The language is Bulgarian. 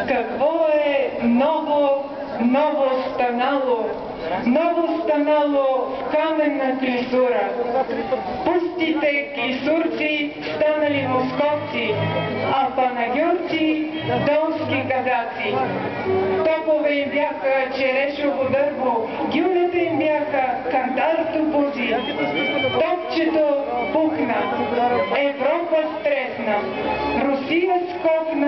Какво е ново станало в каменна клисура. Пустите клисурци станали московци, а панагюрци донски казаци. Топове им бяха черешово дърво, гюлята им бяха кантар-топузи. Топчето пухна, Европа стресна, Русия скокна